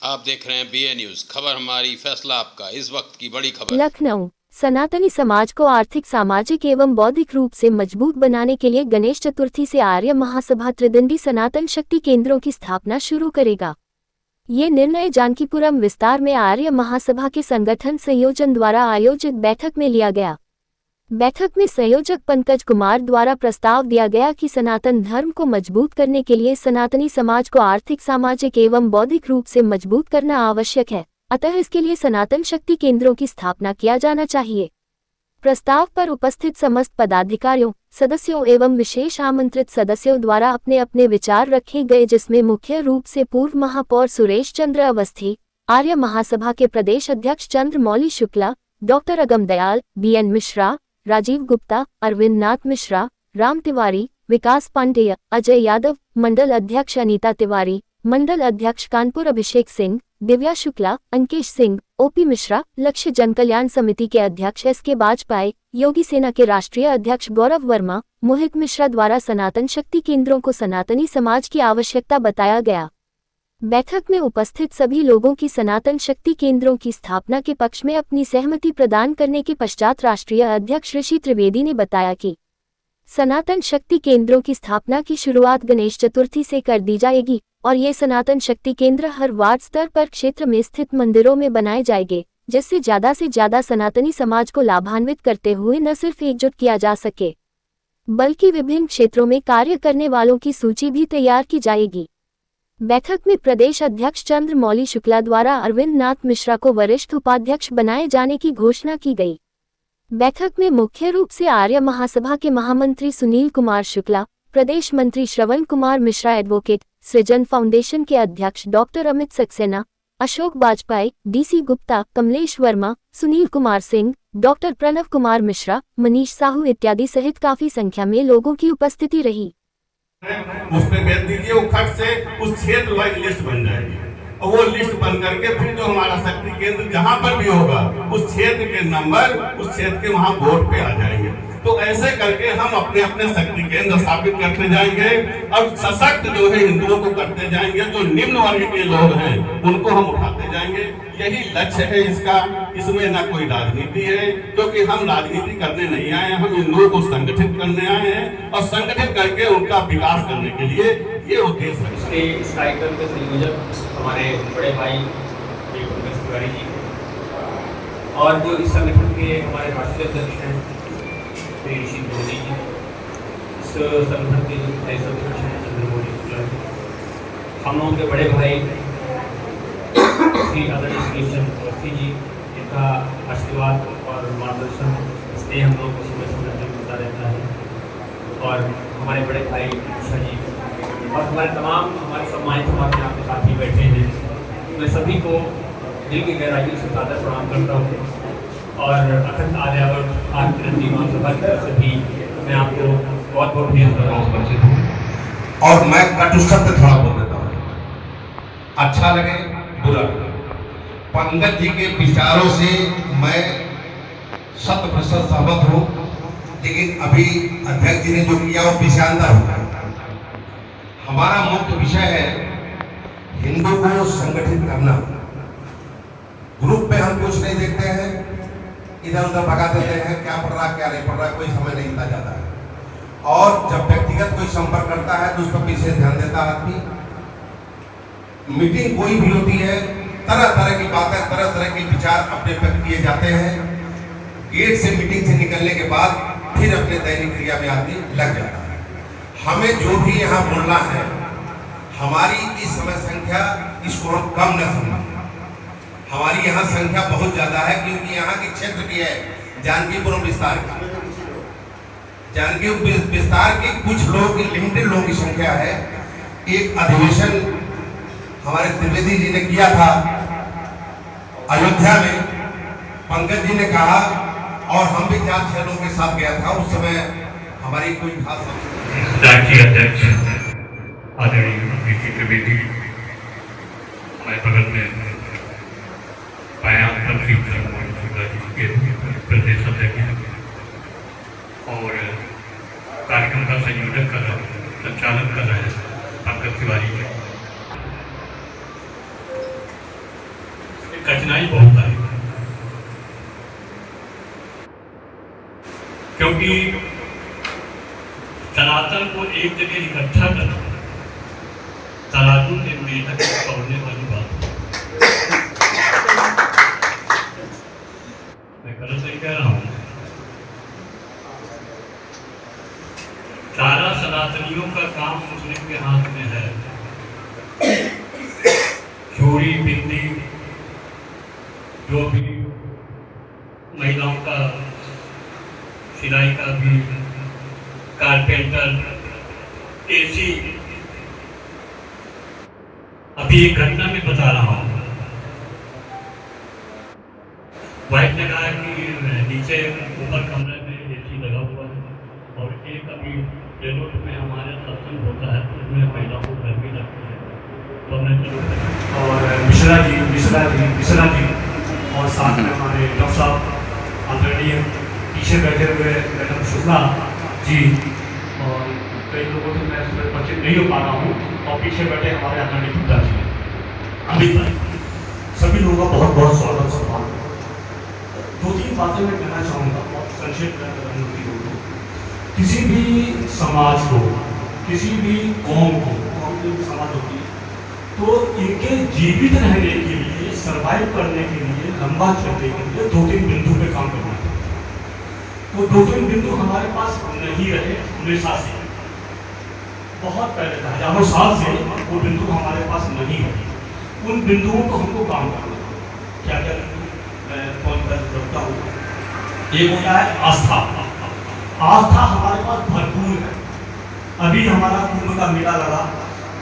आप देख रहे हैं BA न्यूज, खबर हमारी फैसला आपका। इस वक्त की बड़ी खबर। लखनऊ सनातनी समाज को आर्थिक, सामाजिक एवं बौद्धिक रूप से मजबूत बनाने के लिए गणेश चतुर्थी से आर्य महासभा त्रिदंडी सनातन शक्ति केंद्रों की स्थापना शुरू करेगा। ये निर्णय जानकीपुरम विस्तार में आर्य महासभा के संगठन संयोजन द्वारा आयोजित बैठक में लिया गया। बैठक में संयोजक पंकज कुमार द्वारा प्रस्ताव दिया गया कि सनातन धर्म को मजबूत करने के लिए सनातनी समाज को आर्थिक, सामाजिक एवं बौद्धिक रूप से मजबूत करना आवश्यक है, अतः इसके लिए सनातन शक्ति केंद्रों की स्थापना किया जाना चाहिए। प्रस्ताव पर उपस्थित समस्त पदाधिकारियों, सदस्यों एवं विशेष आमंत्रित सदस्यों द्वारा अपने अपने विचार रखे गए, जिसमें मुख्य रूप से पूर्व महापौर सुरेश चंद्र अवस्थी, आर्य महासभा के प्रदेश अध्यक्ष चंद्रमौली शुक्ला, डॉक्टर अगम दयाल, BN मिश्रा, राजीव गुप्ता, अरविंद नाथ मिश्रा, राम तिवारी, विकास पांडेय, अजय यादव, मंडल अध्यक्ष अनीता तिवारी, मंडल अध्यक्ष कानपुर अभिषेक सिंह, दिव्या शुक्ला, अंकेश सिंह, OP मिश्रा, लक्ष्य जनकल्याण समिति के अध्यक्ष SK बाजपेयी, योगी सेना के राष्ट्रीय अध्यक्ष गौरव वर्मा, मोहित मिश्रा द्वारा सनातन शक्ति केंद्रों को सनातनी समाज की आवश्यकता बताया गया। बैठक में उपस्थित सभी लोगों की सनातन शक्ति केंद्रों की स्थापना के पक्ष में अपनी सहमति प्रदान करने के पश्चात राष्ट्रीय अध्यक्ष ऋषि त्रिवेदी ने बताया कि सनातन शक्ति केंद्रों की स्थापना की शुरुआत गणेश चतुर्थी से कर दी जाएगी और ये सनातन शक्ति केंद्र हर वार्ड स्तर पर क्षेत्र में स्थित मंदिरों में बनाए जाएंगे, जिससे से ज्यादा सनातनी समाज को लाभान्वित करते हुए न सिर्फ एकजुट किया जा सके, बल्कि विभिन्न क्षेत्रों में कार्य करने वालों की सूची भी तैयार की जाएगी। बैठक में प्रदेश अध्यक्ष चंद्रमौली शुक्ला द्वारा अरविंद नाथ मिश्रा को वरिष्ठ उपाध्यक्ष बनाए जाने की घोषणा की गई। बैठक में मुख्य रूप से आर्य महासभा के महामंत्री सुनील कुमार शुक्ला, प्रदेश मंत्री श्रवण कुमार मिश्रा, एडवोकेट, सृजन फाउंडेशन के अध्यक्ष doctor Amit Saxena, Ashok Bajpai, DC Gupta, Kamlesh Verma, Sunil Kumar Singh, doctor Pranav Kumar Mishra, Manish Sahu इत्यादि सहित काफी संख्या में लोगों की उपस्थिति रही। उस पे भेज दीजिए, वो खट से उस क्षेत्र वाइज लिस्ट बन जाएगी और वो लिस्ट बन करके फिर जो हमारा शक्ति केंद्र जहाँ पर भी होगा उस क्षेत्र के नंबर उस क्षेत्र के वहाँ बोर्ड पे आ जाएंगे। तो ऐसे करके हम अपने अपने शक्ति केंद्र स्थापित करते जाएंगे और सशक्त जो है हिंदुओं को करते जाएंगे। जो निम्न वर्ग के लोग हैं उनको हम उठाते जाएंगे। यही लक्ष्य है इसका। इसमें ना कोई राजनीति है, क्योंकि हम राजनीति करने नहीं आए हैं, हम हिंदुओं को संगठित करने आए हैं और संगठित करके उनका विकास करने के लिए ये उद्देश्य है। इस कार्यक्रम के संयोजक हमारे बड़े भाई पंकज तिवारी जी और जो इस संगठन के हमारे राष्ट्रीय अध्यक्ष हैं ऋषि त्रिवेदी जी, इस संगठन के जो प्रदेश अध्यक्ष हैं चंद्रमौली शुक्ला जी, हम लोगों के बड़े भाई श्री आदरणीय सुरेश चंद्र अवस्थी जी, इनका आशीर्वाद और मार्गदर्शन इसलिए हम लोग को समय समय पर मिलता रहता है। और हमारे बड़े भाई मिश्रा जी और हमारे तमाम हमारे सम्मानित हमारे यहाँ पे साथी बैठे हैं, मैं सभी को दिल की गहराइयों से सादर प्रणाम करता हूँ और अखंड आर्यावर्त आर्य त्रिदंडी महासभा की तरफ से भी मैं आपको बहुत बहुत ढेर परिचित हूँ। और मैं कटु शब्द थोड़ा बोल देता हूँ, अच्छा लगे बुरा लगे। पंकज जी के विचारों से मैं 100% सहमत हूँ, लेकिन अभी अध्यक्ष जी ने जो किया वो विषयांतर होगा। हमारा मुख्य विषय है हिंदू को संगठित करना। ग्रुप में हम कुछ नहीं देखते हैं, इधर उधर भगा देते हैं, क्या पढ़ रहा क्या नहीं पढ़ रहा, कोई समय नहीं दिया जाता है। और जब व्यक्तिगत कोई संपर्क करता है तो उस पर विशेष ध्यान देता है आदमी। मीटिंग कोई भी होती है, तरह तरह की बातें, तरह तरह के विचार अपने व्यक्त किए जाते हैं। गेट से मीटिंग से निकलने के बाद फिर अपने दैनिक क्रिया में आदमी लग जाता है। हमें जो भी यहाँ बोलना है, हमारी इस समय संख्या इसको हम कम न समझें। हमारी यहाँ संख्या बहुत ज्यादा है, क्योंकि यहाँ के क्षेत्र की है जानकीपुरम विस्तार की। जानकीपुरम विस्तार के कुछ लोग, लिमिटेड लोगों की संख्या है। एक अधिवेशन हमारे त्रिवेदी जी ने किया था अयोध्या में, पंकज जी ने कहा और हम भी 4-6 लोगों के साथ गया था। उस समय हमारी कोई खास राष्ट्रीय अध्यक्ष आदरणीय ऋषि त्रिवेदी हमारे बगल में पाया श्री चंद्रमौली शुक्ला जी के प्रदेश अध्यक्ष हैं और कार्यक्रम का संयोजन कर रहे हैं, संचालन कर रहे हैं पंकज तिवारी जी। कठिनाई बहुत आई, क्योंकि सनातन को एक जगह इकट्ठा करना तराजू के मेढक तोड़ने वाली बात। मैं गलत नहीं कह रहा हूं। सारा सनातनियों का काम मुस्लिम के हाथ में है। चूड़ी बिंदी जो भी महिलाओं का सिलाई का भी, कारपेंटर, एसी। अभी एक घटना में बता रहा हूँ। वाइफ ने कहा कि नीचे ऊपर कमरे में एसी लगा हुआ है और एक अभी रेलवे में हमारे सत्संग होता है तो उसमें महिलाओं को गर्मी लगती है, तो हमने चलो। और मिश्रा जी और साथ में हमारे डॉक्टर साहब आदरणीय पीछे बैठे हुए मैडम शुक्ला जी, और कई लोगों से मैं इसमें परिचित नहीं हो पा रहा हूँ, और पीछे बैठे हमारे आदरणीय गुप्ता जी, अमित भाई, सभी लोगों का बहुत बहुत स्वागत सम्मान। 2-3 बातें मैं कहना चाहूँगा, बहुत संक्षिप्त में। किसी भी समाज को, किसी भी कौम को, कौम की समाज होती है, तो इनके जीवित रहने के लिए, सर्वाइव करने के लिए, लंबा चलने के लिए 2-3 बिंदु पे काम करना है। तो 2-3 बिंदु हमारे पास नहीं रहे हमेशा से, बहुत पहले था, हजारों साल से वो बिंदु हमारे पास नहीं है। उन बिंदुओं को हमको काम करना है। क्या क्या मैं कौन करता हूँ? एक होता है आस्था। आस्था हमारे पास भरपूर है। अभी हमारा कुंभ का मेला लगा,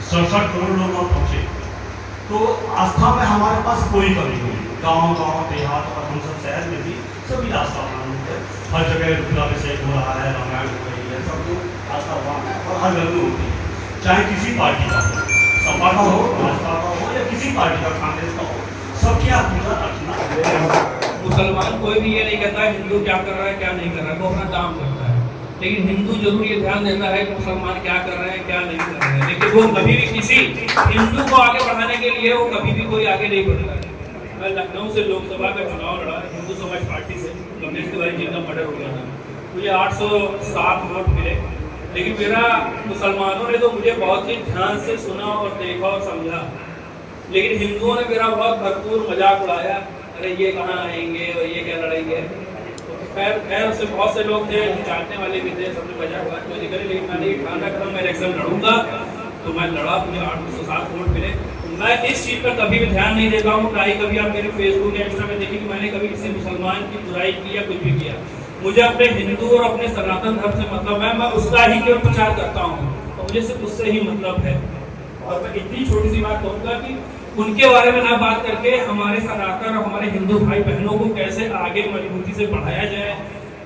67 करोड़ लोग और पहुंचे, तो आस्था में हमारे पास कोई कमी नहीं। गांव देहात और हम सब शहर में भी सभी आस्था है। हर जगह रुद्राभिषेक हो रहा है, रामायण हो रही है, सब लोग आस्था वहाँ है और हर घर में होती है, चाहे किसी पार्टी का हो, सपा का हो, भाजपा का हो या किसी पार्टी का, कांग्रेस का हो, सबकी पूजा अर्चना। मुसलमान कोई भी ये नहीं कहता है हिंदू क्या कर रहा है क्या नहीं कर रहा है, वो अपना काम करता है। लेकिन हिंदू जरूर ये ध्यान देता है कि मुसलमान क्या कर रहे हैं क्या नहीं कर रहे हैं। लेकिन वो कभी भी किसी हिंदू को आगे बढ़ाने के लिए वो कभी भी कोई आगे नहीं बढ़ता है। मैं लखनऊ से लोकसभा का चुनाव लड़ा हिंदू समाज पार्टी से, कमलेश तिवारी जी का मर्डर हो गया था, मुझे 807 वोट मिले। लेकिन मेरा मुसलमानों ने तो मुझे बहुत ही ध्यान से सुना और देखा और समझा, लेकिन हिंदुओं ने मेरा बहुत भरपूर मजाक उड़ाया, अरे ये कहाँ आएंगे और ये क्या लड़ेंगे। तो खैर उससे बहुत से लोग थे, जानने वाले भी थे, सबने मजाक उड़ाया मुझे करे, लेकिन मैंने ये ठान रखा मैं इलेक्शन लड़ूंगा। तो मैं लड़ा, मुझे 807 वोट मिले। मैं इस चीज़ पर कभी भी ध्यान नहीं देता हूँ, ना ही कभी आप मेरे फेसबुक या इंस्टा में देखिए कि मैंने कभी किसी मुसलमान की बुराई की या कुछ भी किया। मुझे अपने हिंदू और अपने सनातन धर्म से मतलब है, मैं उसका ही केवल प्रचार करता हूँ और मुझे सिर्फ उससे ही मतलब है। और मैं इतनी छोटी सी बात कहूँगा कि उनके बारे में ना बात करके हमारे सनातन और हमारे हिंदू भाई बहनों को कैसे आगे मजबूती से बढ़ाया जाए,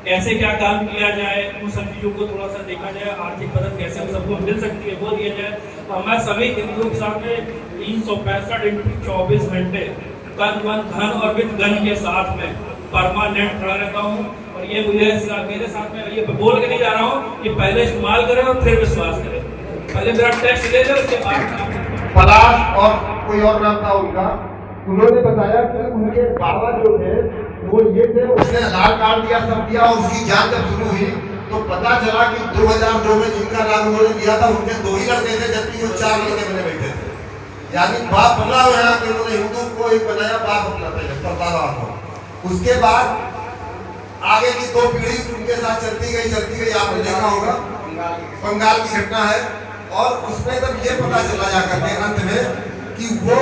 कैसे क्या काम किया जाए, उन सब चीज़ों को थोड़ा सा देखा जाए, आर्थिक मदद कैसे हम सबको मिल सकती है वो दिया जाए। और मैं सभी हिंदुओं के साथ में 365 × 24 घंटे तन मन धन और वित्त गन के साथ में परमानेंट खड़ा रहता हूँ। और ये मुझे मेरे साथ में ये बोल के नहीं जा रहा हूँ कि पहले इस्तेमाल करें और फिर विश्वास करें, पहले मेरा टेस्ट ले लें उसके बाद। पलाश और कोई और नाम था उनका, उन्होंने बताया कि उनके बाबा जो थे वो ये थे, उसने आधार कार्ड दिया, सब दिया, और उसकी जांच जब शुरू हुई तो पता चला कि 2002 में जिनका नाम उन्होंने दिया था उनके 2 ही लड़के थे, जबकि वो 4 लड़के बने बैठे थे। यानी बाप बना हुआ है कि उन्होंने हिंदू को एक बनाया, बाप अपना परदादा को। उसके बाद आगे की 2 पीढ़ी उनके साथ चलती गई। आपने देखा होगा बंगाल की घटना है, और उसमें तब ये पता चला जा करके अंत में कि वो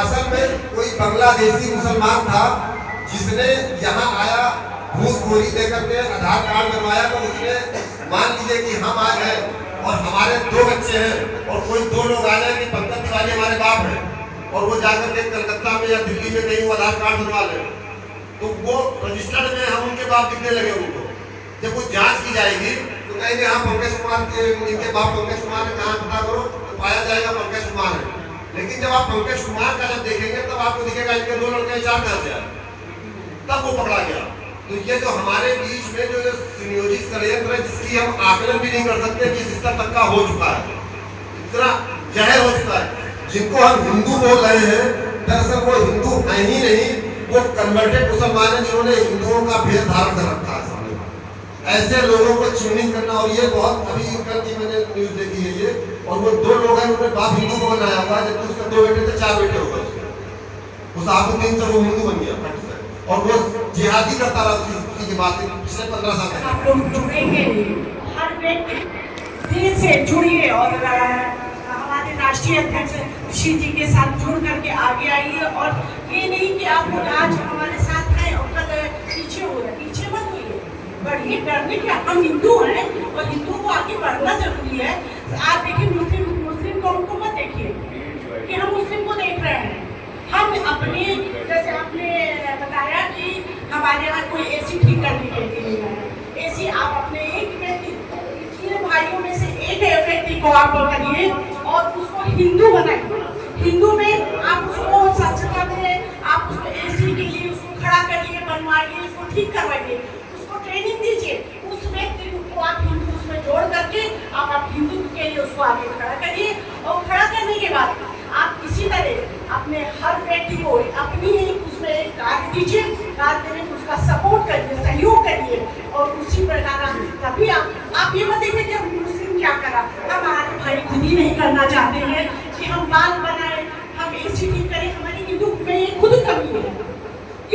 असल में कोई बांग्लादेशी मुसलमान था जिसने यहाँ आया, घूसखोरी देकर के आधार कार्ड बनवाया। तो उसने मान लीजिए कि हम आज हैं और हमारे 2 बच्चे हैं और कोई 2 लोग आ जाए कि पंकज तिवारी हमारे बाप है, और वो जाकर के कलकत्ता में या दिल्ली में कहीं वो आधार कार्ड बनवा ले, तो वो रजिस्टर्ड में हम उनके बाप दिखने लगे उनको। जब वो जांच की जाएगी तो कहेंगे हाँ पंकज कुमार के, इनके बाप पंकज कुमार ने कहा पता करो, तो पाया जाएगा पंकज कुमार है। लेकिन जब आप पंकज कुमार का जब देखेंगे तब आपको दिखेगा इनके 2 लड़के 4 कहाँ से आए, तब वो पकड़ा गया। तो ये जो हमारे बीच में जो सुनियोजित षड्यंत्र है, जिसकी हम आकलन भी नहीं कर सकते कि इस स्तर तक का हो चुका है, इतना जहर हो चुका है। जिनको हम हिंदू बोल रहे हैं दरअसल वो हिंदू है ही नहीं, वो कन्वर्टेड मुसलमान है जिन्होंने हिंदुओं का भेष धारण कर रखा है सामने वाले। ऐसे लोगों को चिन्हित करना, और ये बहुत अभी कल की मैंने न्यूज देखी है ये, और वो 2 लोग हैं उन्होंने बाप हिंदू को बनाया हुआ, जबकि उसका 2 बेटे थे, 4 बेटे होगा उसके, उस आबुद्दीन से वो हिंदू बन गया फट से, और वो जिहादी करता रहा उसी के बाद पिछले 15 साल तक। आप लोग जुड़ेंगे, हर व्यक्ति दिल से जुड़िए और हमारे राष्ट्रीय अध्यक्ष ऋषि जी के साथ जुड़ करके आगे आइए। और ये नहीं कि आप लोग आज हमारे साथ हैं और कल पीछे हो रहे, पीछे मत होइए, बढ़िए, डरने के हम हिंदू हैं और हिंदुओं को आगे बढ़ना जरूरी है। आप देखिए मुस्लिम कौम को मत देखिए कि हम मुस्लिम को देख रहे हैं, हम अपने, जैसे आपने बताया कि हमारे यहाँ कोई एसी ठीक करने के लिए नहीं है, एसी आप अपने एक व्यक्ति, 3 भाइयों में से एक व्यक्ति को आप करिए और उसको हिंदू बनाइए। हिंदू में आप उसको स्वच्छता में आप उसको एसी के लिए उसको खड़ा करिए, बनवाइए, उसको ठीक करवाइए, उसको ट्रेनिंग दीजिए, उस व्यक्ति को आप हिंदू उसमें जोड़ करके आप हिंदू के लिए उसको आगे खड़ा करिए। और खड़ा करने के बाद आप इसी तरह अपने हर व्यक्ति को अपनी उसमें एक कार्य दीजिए, कार्य देने में उसका सपोर्ट करिए, सहयोग करिए, और उसी प्रकार तभी आप ये मत देखिए कि हम मुस्लिम क्या करा, हमारे भाई खुद ही नहीं करना चाहते हैं कि हम बाल बनाए, हम एसी ठीक करें, हमारी हिंदू में ये खुद कमी है।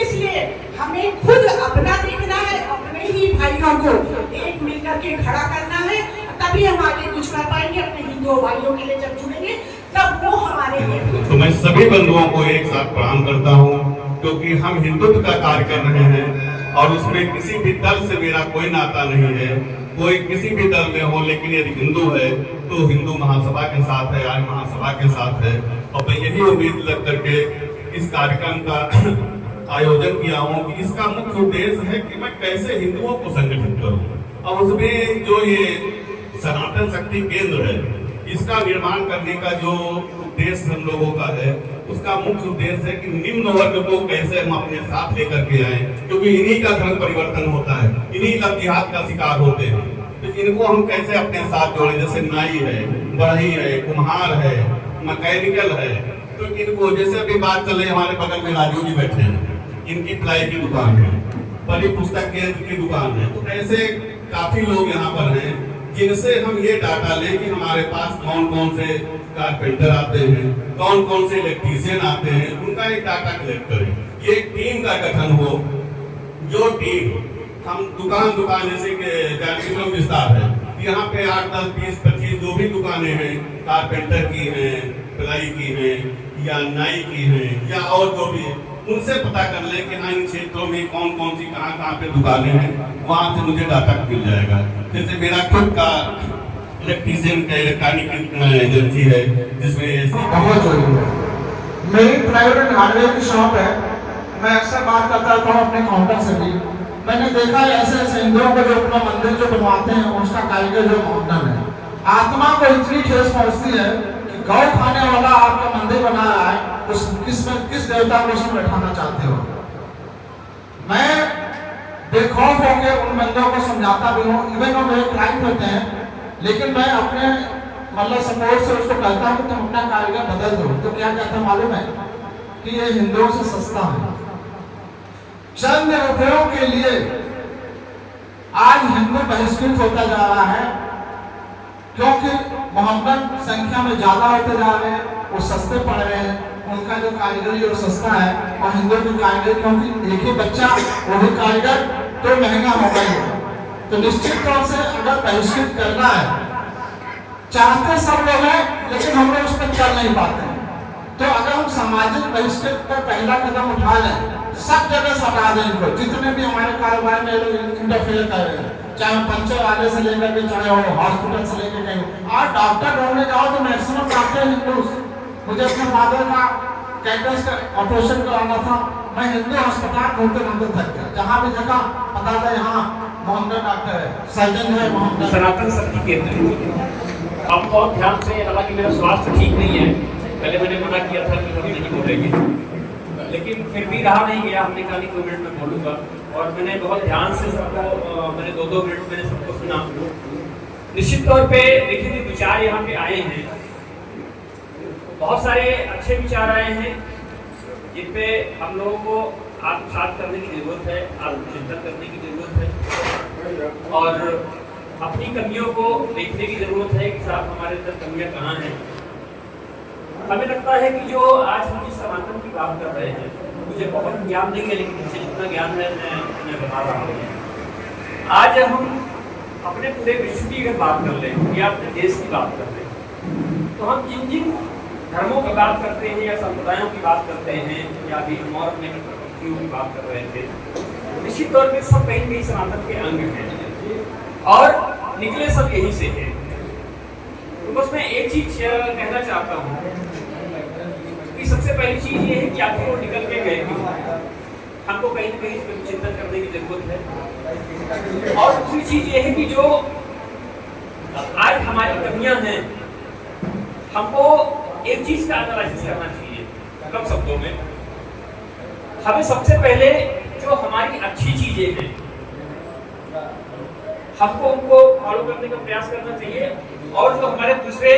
इसलिए हमें खुद अपना देखना है, अपने ही भाइयों को एक मिलकर के खड़ा करना है, तभी हम आगे कुछ कर पाएंगे। अपने हिंदू भाइयों के लिए जब जुड़ेंगे तब वो हमारे लिए। तो मैं सभी बंधुओं को एक साथ प्रणाम करता हूँ, क्योंकि हम हिंदुत्व का कार्य कर रहे हैं और उसमें किसी भी दल से मेरा कोई नाता नहीं है। कोई किसी भी दल में हो, लेकिन यदि हिंदू है तो हिंदू महासभा के साथ है, आर्य महासभा के साथ है। और मैं यही उम्मीद लग करके इस कार्यक्रम का आयोजन किया हूँ कि इसका मुख्य उद्देश्य है कि मैं कैसे हिंदुओं को संगठित करूँ। और उसमें जो ये सनातन शक्ति केंद्र है, इसका निर्माण करने का जो उद्देश्य हम लोगों का है, उसका मुख्य उद्देश्य है कि निम्न वर्ग को कैसे हम अपने साथ लेकर के आए, क्योंकि इन्हीं का धर्म परिवर्तन होता है, इन्हीं का जिहाद का शिकार होते हैं। तो इनको हम कैसे अपने साथ जोड़े, जैसे नाई है, बढ़ई है, कुम्हार है, मैकेनिकल है, तो इनको जैसे अभी बात चले, हमारे बगल में राजू जी बैठे हैं, इनकी प्लाई की दुकान है, परी पुस्तक केंद्र की दुकान है। तो ऐसे काफी लोग यहाँ पर हैं जिनसे हम ये डाटा लें कि हमारे पास कौन कौन से कारपेंटर आते हैं, कौन कौन से इलेक्ट्रीशियन आते हैं, उनका एक डाटा कलेक्ट करें। ये टीम का गठन हो, जो टीम हम दुकान जैसे कि विस्तार है, यहाँ पे 8, 10, 20, 25 जो भी दुकानें हैं, कारपेंटर की हैं, प्लाई की हैं, या नाई की हैं, या और जो भी, उनसे पता कर ले कि हाँ इन क्षेत्रों में कौन कौन सी कहाँ पे दुकानें हैं, वहाँ से मुझे डाटा मिल जाएगा। जैसे मेरा खुद का इलेक्ट्रीशियन का इलेक्ट्रॉनिक एजेंसी है, जिसमें बहुत जरूरी है। मेरी प्राइवेट एंड हार्डवेयर की शॉप है, मैं अक्सर बात करता रहता हूँ अपने काउंटर से भी। मैंने देखा है ऐसे हिंदुओं को जो अपना मंदिर जो बनवाते हैं, उसका कारीगर जो मोहम्मदन है, आत्मा को इतनी ठेस पहुँचती है कि गौ खाने वाला आपका मंदिर बना रहा है, उस किस देवता को उसमें बैठाना चाहते हो। मैं बेखौफ होकर उन बंदों को समझाता भी हूँ, इवन वो मेरे क्लाइंट होते हैं, लेकिन मैं अपने मतलब सपोर्ट से उसको कहता हूँ कि तुम अपना कारीगर बदल दो। तो क्या कहता मालूम है कि ये हिंदुओं से सस्ता है। चंद रुपयों के लिए आज हिंदू बहिष्कृत होता जा रहा है, क्योंकि मोहम्मद संख्या में ज्यादा होते जा रहे हैं, वो सस्ते पड़ रहे हैं, उनका जो कारीगरी और सस्ता है, और हिंदू की कारीगरी, क्योंकि एक ही बच्चा वो भी कारीगर तो महंगा हो गई है। तो निश्चित तौर से अगर बहिष्कृत करना है, चाहते सब लोग हैं, लेकिन हम लोग उस पर चल नहीं पाते। तो अगर हम सामाजिक बहिष्कृत पर पहला कदम उठा लें, सब जगह से हटा दें इनको, जितने भी हमारे कारोबार में इंटरफेयर कर रहे हैं, चाहे पंचर वाले से लेकर के, चाहे वो हॉस्पिटल से लेकर कहीं। और डॉक्टर ढूंढने जाओ तो मैक्सिमम डॉक्टर हिंदू। मुझे अपने फादर का कैंसर का ऑपरेशन कराना था, मैं हिंदू अस्पताल ढूंढते थक गया, जहाँ भी जगह पता था यहाँ मोहम्मद डॉक्टर है, सर्जन है मोहम्मद। सनातन शक्ति केंद्र अब बहुत ध्यान से, हालांकि मेरा स्वास्थ्य ठीक नहीं है, पहले मैंने मना किया था कि हम नहीं बोलेंगे, लेकिन फिर भी रहा नहीं गया, हमने कहा 2 मिनट में बोलूँगा। और मैंने बहुत ध्यान से सबको, मैंने 2-2 मिनट मैंने सबको सुना। निश्चित तौर पे देखिए जो विचार यहाँ पे आए हैं, बहुत सारे अच्छे विचार आए हैं, जिन पे हम लोगों को आत्मसात करने की जरूरत है, आत्मचिंतन करने की जरूरत है और अपनी कमियों को देखने की जरूरत है कि साहब हमारे अंदर कमियां कहाँ हैं। हमें लगता है कि जो आज हम जिस सनातन की बात कर रहे हैं, मुझे बहुत ज्ञान नहीं है लेकिन मुझे जितना ज्ञान है मैं बता रहा हूँ। आज हम अपने पूरे विश्व की अगर बात कर लें या अपने देश की बात कर लें तो हम जिन जिन धर्मों की बात करते हैं या संप्रदायों की बात करते हैं या अभी हम और अपने व्यक्तियों की बात कर रहे थे, निश्चित तौर पर सब कहीं कहीं सनातन के अंग हैं और निकले सब यही से हैं। तो बस मैं एक चीज कहना चाहता हूँ कि सबसे पहली चीज ये है कि आखिर वो निकल के गए क्यों, हमको कहीं ना कहीं इस पर चिंतन करने की जरूरत है। और दूसरी चीज ये है कि जो आज हमारी कमियां हैं, हमको एक चीज का एनालिसिस करना चाहिए कम शब्दों में। हमें सबसे पहले जो हमारी अच्छी चीजें हैं हमको उनको फॉलो करने का प्रयास करना चाहिए, और जो हमारे दूसरे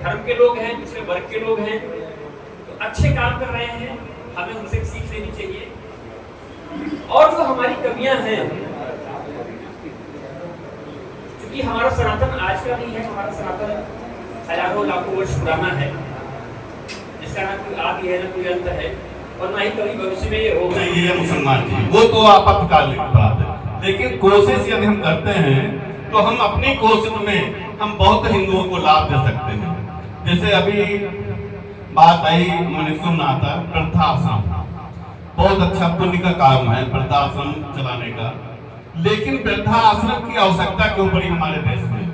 धर्म के लोग हैं, दूसरे वर्ग के लोग हैं तो अच्छे काम कर रहे हैं, हमें उनसे सीख लेनी चाहिए। और जो हमारी कमियां हैं, क्योंकि हमारा सनातन आज का नहीं है, हमारा सनातन हजारों लाखों वर्ष पुराना है, जिसका ना कोई आदि है ना कोई अंत है और ना ही कभी भविष्य में ये होगा। ये मुसलमान जी वो तो आपातकालिक बात है, लेकिन कोशिश यदि हम करते हैं तो हम अपनी कोशिश में हम बहुत हिंदुओं को लाभ दे सकते हैं। जैसे अभी बात आई, मैंने सुना था वृद्धाश्रम, बहुत अच्छा पुण्य का काम है वृद्धाश्रम चलाने का, लेकिन वृद्धाश्रम की आवश्यकता क्यों पड़ी हमारे देश में?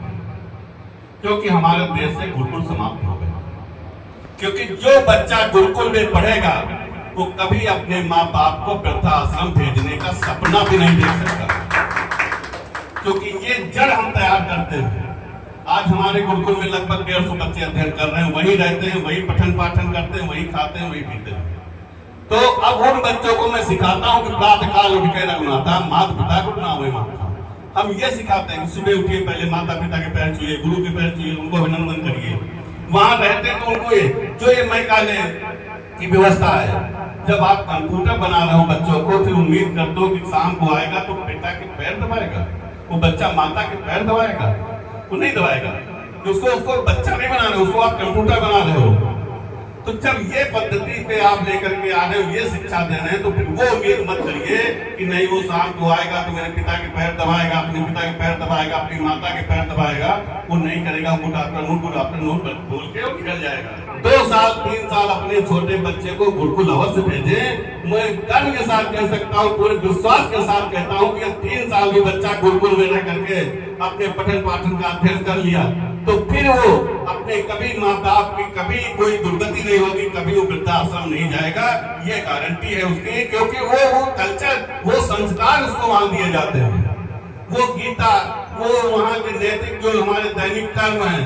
क्योंकि हमारे देश से गुरुकुल समाप्त हो गए। क्योंकि जो बच्चा गुरुकुल में पढ़ेगा वो कभी अपने माँ बाप को वृद्धाश्रम भेजने का सपना भी नहीं देख सकता, क्योंकि ये जड़ हम तैयार करते हैं। आज हमारे गुरुकुल में लगभग 150 बच्चे अध्ययन कर रहे हैं, वही रहते हैं, वही पठन पाठन करते हैं, वही खाते हैं, वही पीते हैं। तो अब उन बच्चों को मैं सिखाता हूँ कि प्रातः काल उठ के रघुनाथा माता पिता को नावे माता। हम ये सिखाते हैं कि सुबह उठिए, पहले माता पिता के पैर छुइए, गुरु के पैर छुइए, उनको अभिनंदन करिए। वहां रहते हैं तो उनको जो ये मैकाले की व्यवस्था है, जब आप कंप्यूटर बना रहे हो बच्चों को, फिर उम्मीद करते हो कि शाम को आएगा तो पिता के पैर दबाएगा, वो बच्चा माता के पैर दबाएगा? वो नहीं दबाएगा। उसको बच्चा नहीं बना रहे, उसको आप कंप्यूटर बना रहे हो। तो जब ये पद्धति पे आप लेकर के आ रहे हो, ये शिक्षा दे रहे हैं, तो फिर वो उम्मीद मत करिए कि नहीं वो शाम को आएगा तो मेरे पिता के पैर दबाएगा, अपने पिता के पैर दबाएगा, अपनी माता के पैर दबाएगा। वो नहीं करेगा, वो डॉक्टर नोट बोल के निकल जाएगा। 2 साल 3 साल अपने छोटे बच्चे को गुरुकुल अवश्य भेजें। मैं गर्व के साथ कह सकता हूँ, पूरे विश्वास के साथ कहता हूँ कि 3 साल भी बच्चा गुरुकुल में रह करके अपने पठन पाठन का अध्ययन कर लिया तो फिर वो अपने कभी माँ बाप की कभी कोई दुर्गति नहीं होगी, कभी वो वृद्धाश्रम नहीं जाएगा। ये गारंटी है उसकी, क्योंकि वो कल्चर, वो संस्कार उसको वहां दिए जाते हैं। वो गीता, वो वहाँ के नैतिक जो हमारे दैनिक कर्म है,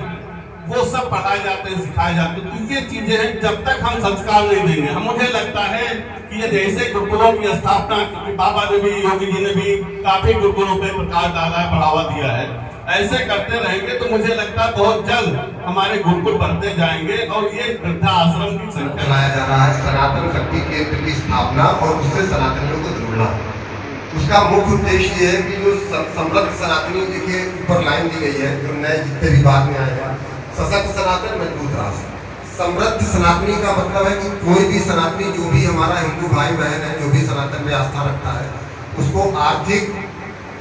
वो सब पढ़ाए जाते हैं, सिखाए जाते हैं। तो ये चीजें हैं, जब तक हम संस्कार नहीं देंगे, हम मुझे लगता है कि ये जैसे गुरुकुलों की स्थापना, क्योंकि बाबा ने भी, योगी जी ने भी काफी गुरुकुलों पे प्रकाश डाला है, बढ़ावा दिया है, ऐसे करते रहेंगे तो मुझे लगता है बहुत जल्द हमारे गुरुकुल बढ़ते जाएंगे और ये वृद्धाश्रम की संख्या चलाया जा रहा है। सनातन शक्ति केंद्र की स्थापना और उससे सनातनियों को जोड़ना, उसका मुख्य उद्देश्य ये है कि जो समृद्ध सनातनी, देखिए ऊपर लाइन दी गई है, जो नए जितने भी बाद में आए हैं, सशक्त सनातन मजबूत राष्ट्र। समृद्ध सनातनी का मतलब है कि कोई भी सनातनी, जो भी हमारा हिंदू भाई बहन है, जो भी सनातन में आस्था रखता है, उसको आर्थिक,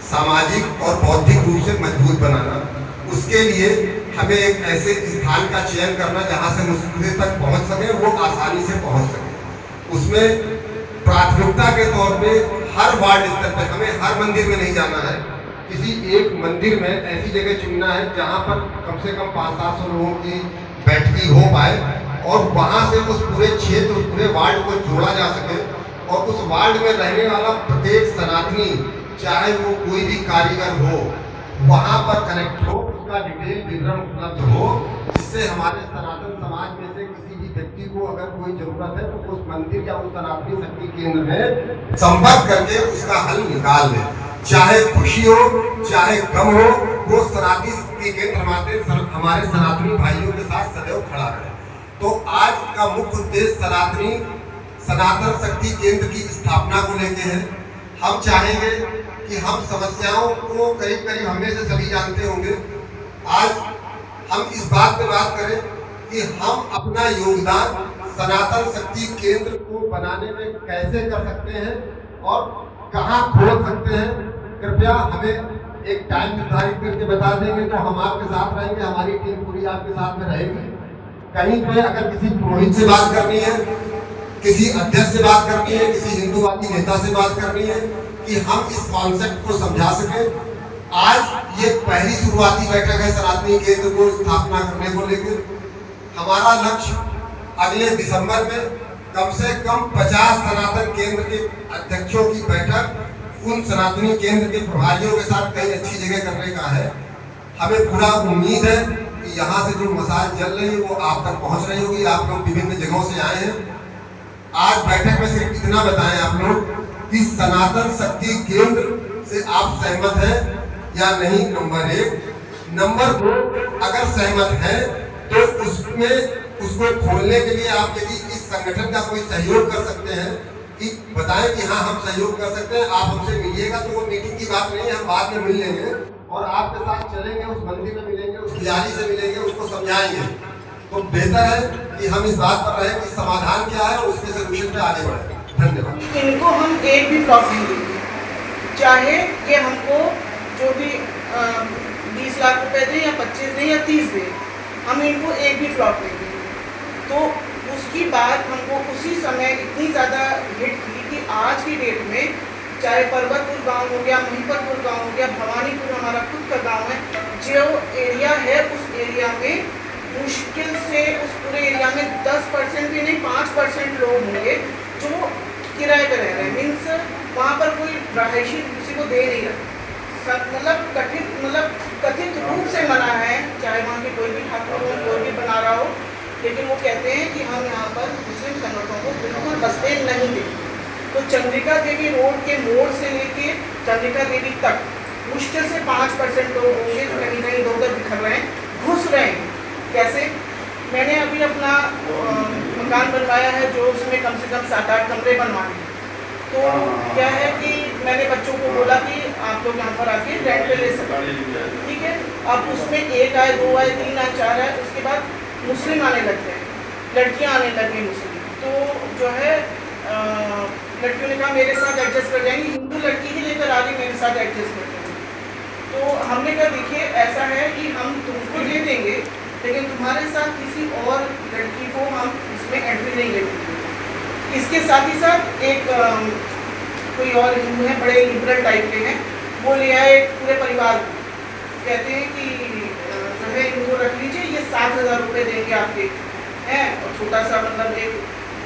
सामाजिक और बौद्धिक रूप से मजबूत बनाना। उसके लिए हमें एक ऐसे स्थान का चयन करना जहां से मुस्लिम तक पहुंच सके, वो आसानी से पहुंच सके। उसमें प्राथमिकता के तौर पे हर वार्ड स्तर पर हमें हर मंदिर में नहीं जाना है, किसी एक मंदिर में ऐसी जगह चुनना है जहां पर कम से कम 500-700 लोगों की बैठकी हो पाए और वहां से उस पूरे क्षेत्र, उस पूरे वार्ड को जोड़ा जा सके और उस वार्ड में रहने वाला प्रत्येक सनातनी, चाहे वो कोई भी कारीगर हो, वहां पर कनेक्ट हो, उसका डिटेल विवरण उपलब्ध हो, जिससे हमारे सनातन समाज में से किसी भी व्यक्ति को अगर कोई जरूरत है तो उस मंदिर या उस सनातनी शक्ति केंद्र में संपर्क करके उसका हल निकाल ले। चाहे खुशी हो, चाहे गम हो, वो सनातनी शक्ति केंद्र हमारे सनातनी भाइयों के साथ सदैव खड़ा है। तो आज का मुख्य उद्देश्य सनातनी सनातन शक्ति केंद्र की स्थापना को लेके है। हम चाहेंगे कि हम समस्याओं को करीब करीब हमें से सभी जानते होंगे। आज हम इस बात पे बात करें कि हम अपना योगदान सनातन शक्ति केंद्र को बनाने में कैसे कर सकते हैं और कहाँ खोल सकते हैं। कृपया हमें एक टाइम निर्धारित करके बता देंगे तो हम आपके साथ रहेंगे, हमारी टीम पूरी आपके साथ में रहेगी। कहीं पे अगर किसी पुरोहित से बात करनी है, किसी अध्यक्ष से बात करनी है, किसी हिंदूवादी नेता से बात करनी है कि हम इस कॉन्सेप्ट को समझा सके। आज ये पहली शुरुआती बैठक है सनातनी केंद्र को स्थापना करने को लेकर। हमारा लक्ष्य अगले दिसंबर में कम से कम 50 सनातन केंद्र के अध्यक्षों की बैठक उन सनातनी केंद्र के प्रभारियों के साथ कई अच्छी जगह करने का है। हमें पूरा उम्मीद है कि यहाँ से जो मसाज जल रही है वो आप तक पहुँच रही होगी। आप लोग विभिन्न जगहों से आए हैं। आज बैठक में सिर्फ इतना बताएं आप लोग कि सनातन शक्ति केंद्र से आप सहमत हैं या नहीं, नंबर 1। नंबर 2, अगर सहमत हैं तो उसमें उसको खोलने के लिए आप यदि इस संगठन का कोई सहयोग कर सकते हैं कि बताएं कि हाँ हम सहयोग कर सकते हैं। आप हमसे मिलिएगा तो वो मीटिंग की बात नहीं है, हम बाद में मिल लेंगे और आपके साथ चलेंगे, उस मंदिर में मिलेंगे, उस पुजारी से मिलेंगे, उसको समझाएंगे। तो बेहतर है कि हम इस बात पर रहें कि समाधान क्या है और उसके सोल्यूशन पे आगे बढ़ें। धन्यवाद। इनको हम एक भी प्लॉट नहीं देंगे, चाहे ये हमको जो भी 20 लाख रुपए दें या 25 दें या 30 दें, हम इनको एक भी प्लॉट नहीं देंगे। तो उसकी बात हमको उसी समय इतनी ज़्यादा हिट की कि आज की डेट में चाहे पर्वतपुर गांव हो गया, महिपतपुर गांव हो गया, भवानीपुर हमारा खुद का गांव है, जो एरिया है उस एरिया में मुश्किल से उस पूरे एरिया में 10% भी नहीं 5% लोग होंगे जो किराए पर रह रहे हैं। मीन्स वहाँ पर कोई रहायशी किसी को दे नहीं रहा। मतलब कथित रूप से मना है, चाहे वहाँ की कोई भी ठाकुर हो, कोई भी बना रहा हो, लेकिन वो कहते हैं कि हम यहाँ पर मुस्लिम संगठनों को बिल्कुल बसते नहीं देंगे। तो चंद्रिका देवी रोड के मोड़ से लेके चंद्रिका देवी तक मुश्किल से 5% लोग होंगे जो कहीं कहीं इधर उधर बिखर रहे हैं, घुस रहे हैं। कैसे? मैंने अभी अपना मकान बनवाया है जो उसमें कम से कम 7-8 कमरे बनवाने हैं। तो क्या है कि मैंने बच्चों को बोला कि आप लोग यहाँ पर आके रेंट पे ले सकते हैं, ठीक है। अब उसमें 1 आए, 2 आए, 3 आए, 4 आए, उसके बाद मुस्लिम आने लग गए, लड़कियाँ आने लग गई मुस्लिम। तो जो है लड़कियों ने कहा मेरे साथ एडजस्ट कर जाएंगी, हिंदू लड़की ही लेकर आ गई मेरे साथ एडजस्ट कर जाएंगी। तो हमने कहा देखिए ऐसा है कि हम तुमको ले देंगे लेकिन तुम्हारे साथ किसी और लड़की को हम इसमें एंट्री नहीं ले देंगे। इसके साथ ही साथ एक कोई और हिंदू है, बड़े लिबरल टाइप के हैं, वो ले आए पूरे परिवार को, कहते हैं कि जो है इनको रख लीजिए, ये 7,000 रुपये देंगे आपके हैं और छोटा सा मतलब एक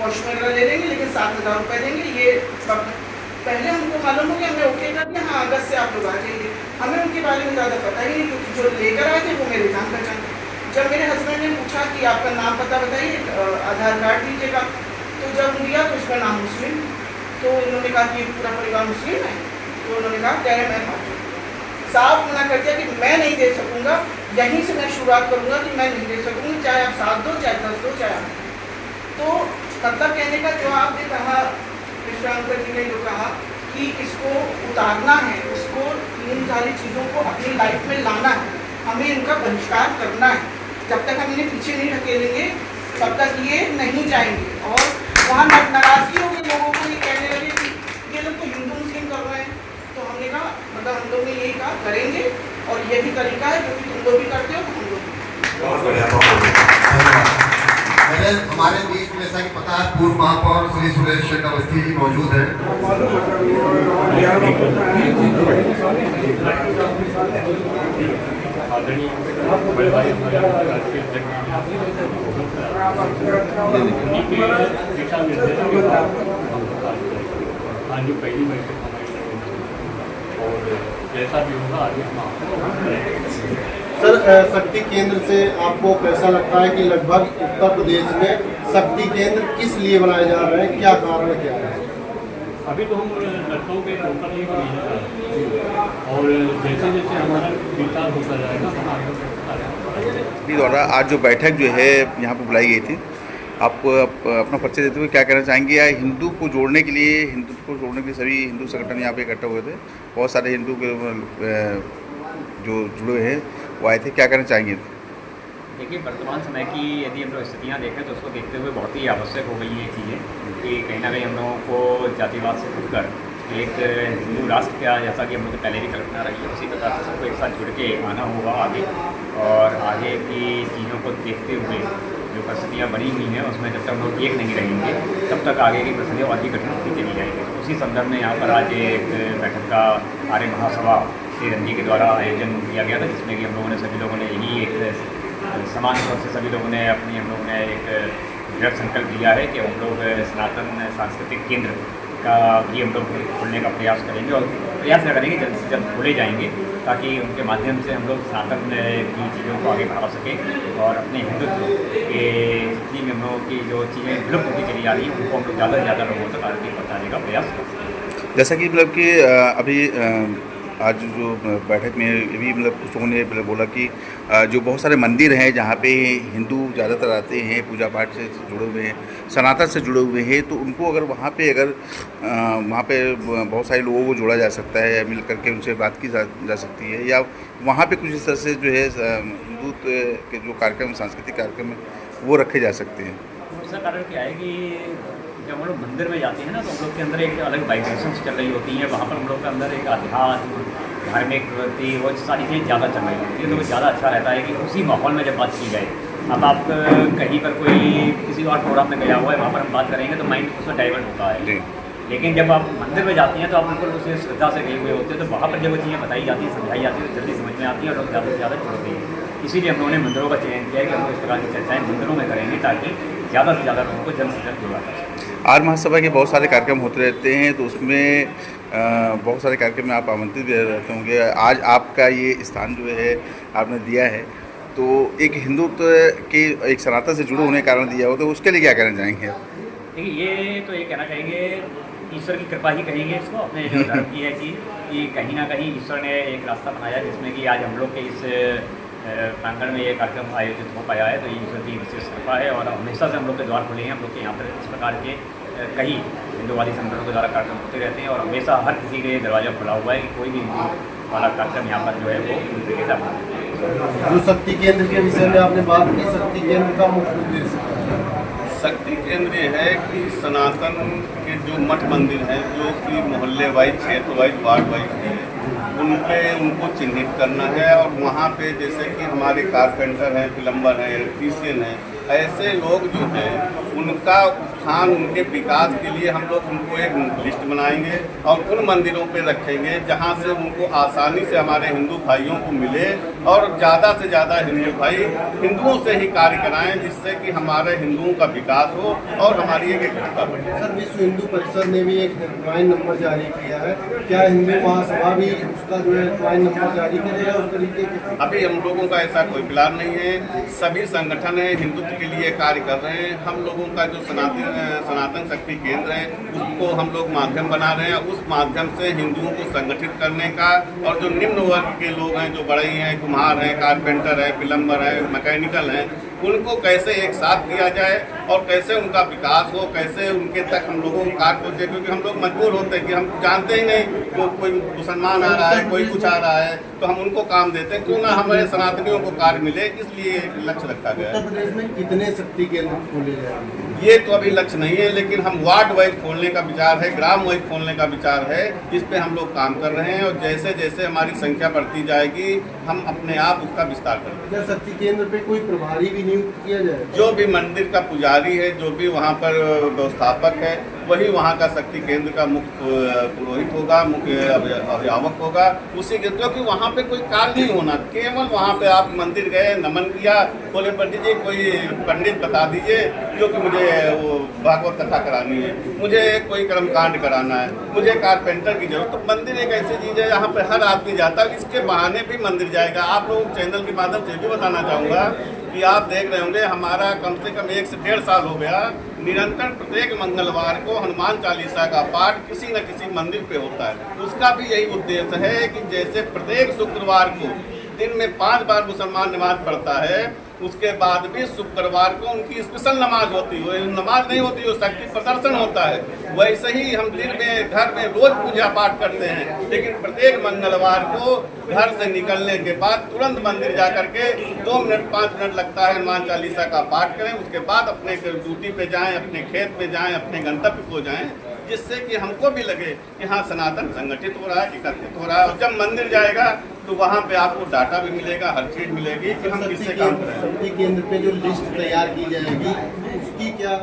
वॉशरूम वगैरह ले लेंगे लेकिन 7,000 रुपये देंगे। ये पहले हमको मालूम हो कि हमने ओके कर दिया, हाँ अगस्त से आप लोग आ जाइए। हमें उनके बारे में ज़्यादा पता ही नहीं क्योंकि जो लेकर आए थे वो मेरे जान पहचान। जब मेरे हस्बैंड ने पूछा कि आपका नाम पता बताइए, आधार कार्ड दीजिएगा, तो जब दिया तो उसका नाम मुस्लिम, तो उन्होंने कहा कि पूरा परिवार मुस्लिम है। तो उन्होंने कहा कह रहे मैं साफ मना कर दिया कि मैं नहीं दे सकूँगा, यहीं से मैं शुरुआत करूँगा कि मैं नहीं दे सकूँगी, चाहे आप 7 दो, चाहे 10 दो, चाहे आप। तो मतलब कहने का जो आपने कहा विश्रांकर जी ने जो कहा कि इसको उतारना है, उसको इन सारी चीज़ों को अपनी लाइफ में लाना है, हमें इनका बहिष्कार करना है। जब तक हम इन्हें पीछे नहीं ढकेलेंगे तब तक ये नहीं जाएंगे। और वहाँ नाराज़गी होगी लोगों को, ये कहने लगे कि ये लोग तो हिंदू मुस्लिम कर रहे हैं। तो हमने कहा मतलब हम लोग ने यही कहा करेंगे और यही तरीका है क्योंकि तुम लोग भी करते हो तो हम लोग भी। बहुत बढ़िया। मेरे हमारे बीच में जैसा कि पता है पूर्व महापौर श्री सुरेश शेख अवस्थी जी मौजूद हैं। आज जो पहली बैठक और जैसा भी होगा आगे हम सर शक्ति केंद्र से आपको कैसा लगता है कि लगभग उत्तर प्रदेश में शक्ति केंद्र किस लिए बनाए जा रहे हैं, क्या कारण क्या है? अभी तो हम लखनऊ के लोकल ही और जैसे जैसे हमारा विस्तार होता जाएगा हम आगे बढ़ता जाएगा। द्वारा आज जो बैठक जो है यहाँ पर बुलाई गई थी, अपना परिचय देते हुए क्या कहना चाहेंगे, या हिंदू को जोड़ने के लिए सभी हिंदू संगठन यहाँ पे इकट्ठे हुए थे, बहुत सारे हिंदू के जो जुड़े हैं वो आए थे, क्या कहना चाहेंगे? देखिए, वर्तमान समय की यदि हम लोग स्थितियाँ देखें तो उसको देखते हुए बहुत ही आवश्यक हो गई ये चीज़ें कि कहीं ना कहीं हम लोगों को जातिवाद से उठकर एक हिंदू राष्ट्र का, जैसा कि हम लोग पहले भी कल्पना रही है, उसी प्रकार से सबको एक साथ जुड़ के आना होगा आगे। और आगे की चीज़ों को देखते हुए जो परिस्थितियाँ बनी हुई हैं उसमें जब तक हम लोग एक नहीं रहेंगे तब तक आगे की परिस्थितियाँ और भी कठिन होती चली जाएंगी। तो उसी संदर्भ में यहाँ पर आज एक बैठक का आर्य महासभा श्री जी के द्वारा आयोजन किया गया था, जिसमें कि हम लोगों ने सभी लोगों ने यही एक समान तौर से सभी लोगों ने हम लोगों ने एक दृढ़ संकल्प लिया है कि हम लोग सनातन सांस्कृतिक केंद्र का भी हम लोग खोलने का प्रयास करेंगे और प्रयास करेंगे जल्द से जल्द खोले जाएंगे, ताकि उनके माध्यम से हम लोग सनातन की चीज़ों को आगे बढ़ा सकें और अपने हिंदुत्व के जितनी भी हम लोगों की जो चीज़ें विलुप्त होती चली जा रही हैं उनको हम लोग ज़्यादा से ज़्यादा लोगों तक आगे पहुँचाने का प्रयास करें। जैसा कि मतलब कि अभी आज जो बैठक में ये भी मतलब कुछ लोगों ने बोला कि जो बहुत सारे मंदिर हैं जहाँ पे हिंदू ज़्यादातर आते हैं, पूजा पाठ से जुड़े हुए हैं, सनातन से जुड़े हुए हैं, तो उनको अगर वहाँ पे बहुत सारे लोगों को जोड़ा जा सकता है, मिल करके उनसे बात की जा सकती है, या वहाँ पे कुछ इस तरह से जो है हिंदुत्व के जो कार्यक्रम, सांस्कृतिक कार्यक्रम है वो रखे जा सकते हैं। उसका कारण क्या है कि जब हम लोग मंदिर में जाते हैं ना तो हम लोग के अंदर एक अलग वाइब्रेशंस चल रही होती हैं, वहाँ पर हम लोग के अंदर एक अध्यात्म, धार्मिक प्रवृत्ति, वो सारी चीज़ें ज़्यादा चल रही होती है। तो वो ज़्यादा अच्छा रहता है कि उसी माहौल में जब बात की जाए। अब आप कहीं पर कोई किसी और प्रोग्राम में गया हुआ है, वहाँ पर हम बात करेंगे तो माइंड उसमें डाइवर्ट होता है, लेकिन जब आप मंदिर में जाती हैं तो आप बिल्कुल उसे श्रद्धा से गए हुए होते हैं, तो वहाँ पर जब वो चीज़ें बताई जाती हैं, समझाई जाती है तो जल्दी समझ में आती है और लोग ज़्यादा से ज़्यादा जुड़ते हैं। इसीलिए हम लोगों ने मंदिरों का चयन किया है कि हम लोग इस प्रकार की चर्चाएँ मंदिरों में करेंगे ताकि ज़्यादा से ज़्यादा लोगों को जल्द से जल्द जोड़ा जा सके। आर्य महासभा के बहुत सारे कार्यक्रम होते रहते हैं, तो उसमें बहुत सारे कार्यक्रम में आप आमंत्रित भी रहते होंगे। आज आपका ये स्थान जो है आपने दिया है, तो एक हिंदुत्व के एक सनातन से जुड़े होने के कारण दिया हो, तो उसके लिए क्या कहना चाहेंगे आप? देखिए, ये तो ये कहना चाहेंगे ईश्वर की कृपा ही कहेंगे इसको, अपने जो धर्म की है चीज़ कि कहीं ना कहीं ईश्वर ने एक रास्ता बनाया जिसमें कि आज हम लोग के इस प्रांगण में ये कार्यक्रम आयोजित हो पाया है। तो ये ईश्वर की विशेष कृपा है और हमेशा से हम लोग के द्वार खुले हैं। हम लोग के यहाँ पर इस प्रकार के कई हिंदूवादी संगठनों के द्वारा कार्यक्रम होते रहते हैं और हमेशा हर किसी के दरवाज़ा खुला हुआ है कि कोई भी हिंदू वाला कार्यक्रम यहाँ पर जो है वो विक्रेता बना। जो शक्ति केंद्र के विषय में आपने बात की, शक्ति केंद्र का मुख्य उद्देश्य शक्ति केंद्र ये है कि सनातन के जो मठ मंदिर हैं, जो कि मोहल्ले वाइज, क्षेत्र वाइज, वार्ड वाइज हैं, उनको चिन्हित करना है और वहाँ पे जैसे कि हमारे कारपेंटर हैं, प्लम्बर हैं, इलेक्ट्रीशियन हैं, ऐसे लोग जो हैं उनका उत्थान, उनके विकास के लिए हम लोग उनको एक लिस्ट बनाएंगे और उन मंदिरों पे रखेंगे जहाँ से उनको आसानी से हमारे हिंदू भाइयों को मिले और ज़्यादा से ज़्यादा हिंदू भाई हिंदुओं से ही कार्य कराएं, जिससे कि हमारे हिंदुओं का विकास हो और हमारी एक एकता बढ़े। सर, विश्व हिंदू परिषद ने भी एक हेल्पलाइन नंबर जारी किया है, क्या हिंदू महासभा भी उसका जो है हेल्पलाइन नंबर जारी करेगा उस तरीके के? अभी हम लोगों का ऐसा कोई प्लान नहीं है, सभी संगठन है हिंदुत्व के लिए कार्य कर रहे हैं। हम लोगों का जो सनातन शक्ति केंद्र है उसको हम लोग माध्यम बना रहे हैं, उस माध्यम से हिंदुओं को संगठित करने का और जो निम्न वर्ग के लोग हैं, जो बड़े हैं, कुम्हार हैं, कारपेंटर है, प्लम्बर है, मैकेनिकल हैं, उनको कैसे एक साथ किया जाए और कैसे उनका विकास हो, कैसे उनके तक हम लोगों को कार्य पहुँचे, क्योंकि हम लोग मजबूर होते हैं कि हम जानते ही नहीं कि कोई मुसलमान आ रहा है, कोई कुछ आ रहा है, तो हम उनको काम देते हैं, क्यों ना हमारे सनातनियों को कार्य मिले, इसलिए एक लक्ष्य रखा गया है। उत्तर प्रदेश में कितने शक्ति केंद्र खोले जाएंगे? ये तो अभी लक्ष्य नहीं है, लेकिन हम वार्ड वाइज खोलने का विचार है, ग्राम वाइज खोलने का विचार है, इस पे हम लोग काम कर रहे हैं और जैसे जैसे हमारी संख्या बढ़ती जाएगी हम अपने आप उसका विस्तार करेंगे। क्या शक्ति केंद्र पे कोई प्रभारी भी नियुक्त किया जाए? जो भी मंदिर का पुजारी है, जो भी वहाँ पर व्यवस्थापक है, वही वहाँ का शक्ति केंद्र का मुख्य पुरोहित होगा, मुख्य अभिभावक होगा, उसी के, क्योंकि वहाँ पे कोई कार्य नहीं होना, केवल वहाँ पे आप मंदिर गए, नमन किया, बोले पंडित जी कोई पंडित बता दीजिए क्योंकि मुझे वो भागवत कथा करानी है, मुझे कोई कर्मकांड कराना है, मुझे कारपेंटर की जरूरत। तो मंदिर एक ऐसी चीज़ है यहाँ पे हर आदमी जाता है, इसके बहाने भी मंदिर जाएगा। आप लोग चैनल के माध्यम से भी बताना चाहूँगा कि आप देख रहे होंगे, हमारा कम से कम 1 से 1.5 साल हो गया, निरंतर प्रत्येक मंगलवार को हनुमान चालीसा का पाठ किसी न किसी मंदिर पे होता है। उसका भी यही उद्देश्य है कि जैसे प्रत्येक शुक्रवार को दिन में 5 बार मुसलमान नमाज पढ़ता है, उसके बाद भी शुक्रवार को उनकी स्पेशल नमाज होती है। नमाज नहीं होती, वो शक्ति प्रदर्शन होता है। वैसे ही हम दिन में घर में रोज पूजा पाठ करते हैं, लेकिन प्रत्येक मंगलवार को घर से निकलने के बाद तुरंत मंदिर जा करके 2 मिनट 5 मिनट लगता है हनुमान चालीसा का पाठ करें। उसके बाद अपने ड्यूटी पे जाएं, अपने खेत पे जाएं, अपने गंतव्य को जाएं, जिससे कि हमको भी लगे कि हाँ सनातन संगठित हो रहा है, एकत्रित हो रहा है। और जब मंदिर जाएगा तो वहाँ पे आपको डाटा भी मिलेगा, हर चीज मिलेगी कि हम किससे काम कर रहे हैं। शक्ति केंद्र पे जो लिस्ट तैयार की जाएगी उसकी क्या